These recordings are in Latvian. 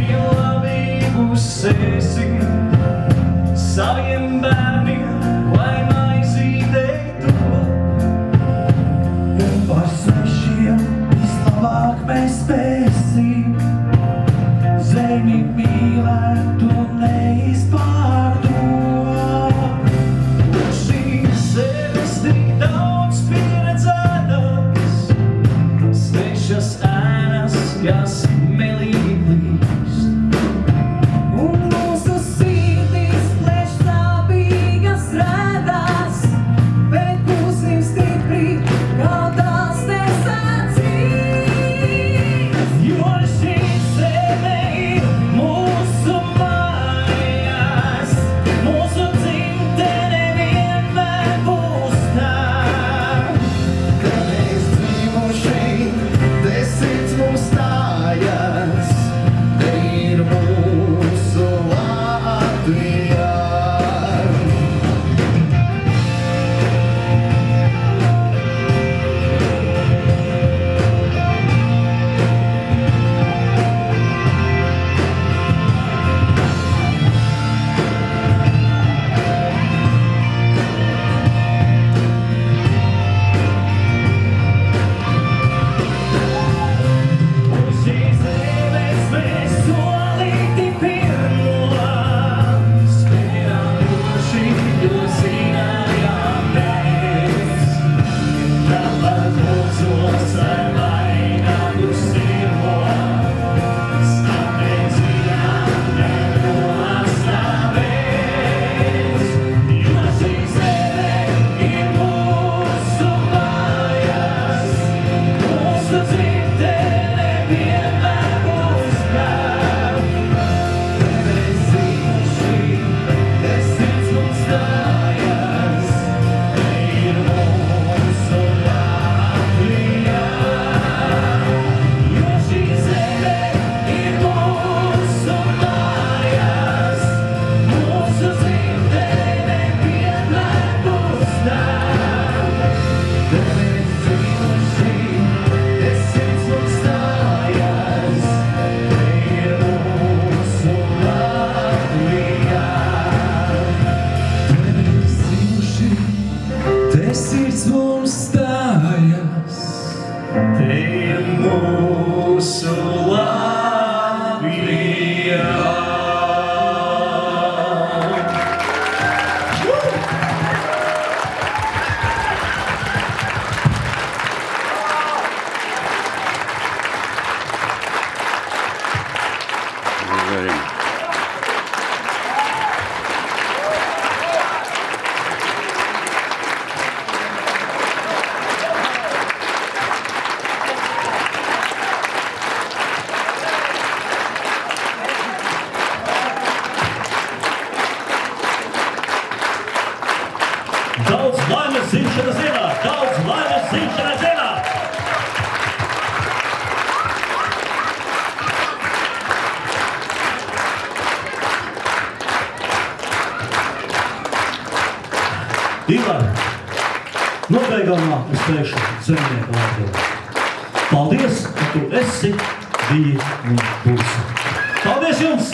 labību sēsim saviem bērniem, lai maizītei top. Un par svešiem vislabāk mēs spēsim zemi mīlēt un neizpārdot. Un šīs sevis tik daudz pieredzētas, svešas ēnas, kas melīgi plīst. Un mūsu sirdīs plēš sāpīgas rēdas, bet būsim stipri, kā tās nesacīs. Jo šī zeme ir mūsu mājās, mūsu dzimtene vienmēr būs tā. Kad mēs dzīvoši, te sirds mums stājas, te ir mūsu Latvija. Un šīs zemes mēs solīti pirmo spējām droši, jo zinājām mēs. Tāpat mūsos ar vainagu sirmo, stāpēdzinām neko stāvēs. Jo šī zeme ir mūsu mājās, mūsu dzimtene vienmēr būs tā. Te mēs dzīvoši, te sirds mums stājas, te ir mūsu Latvija. Jo šī zeme ir mūsu mājās, mūsu dzimtene vienmēr būs tā. Te mēs dzīvoši, te sirds mums stājas, te ir mūsu Latvija. Te mēs dzīvoši, te sirds mums stājas. Te ir mūsu Latvija. Daudz laimes dzimšanas dienā! Daudz laimes dzimšanas dienā! Ivar, nobeigumā es teikšu zemnieku vārdā. Paldies, ka tu esi, biji un būsi. Paldies jums!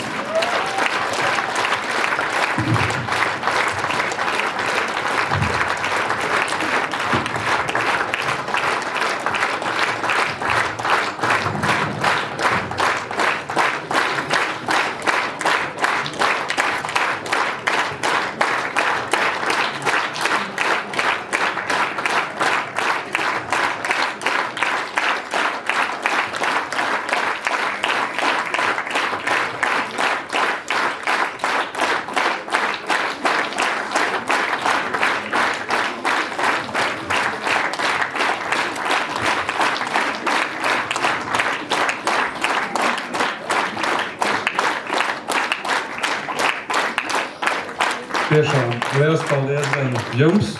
Tiešām liels paldies gan jums,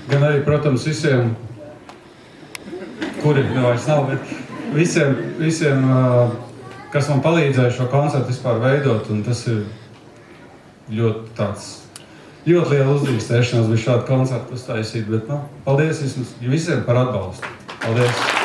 gan arī, protams, visiem, kuri vairs nav, bet visiem, kas man palīdzēja šo koncertu vispār veidot, un tas ir ļoti liela uzdrīkstēšanās bija šādu koncertu uztaisīt, bet, paldies visiem par atbalstu. Paldies!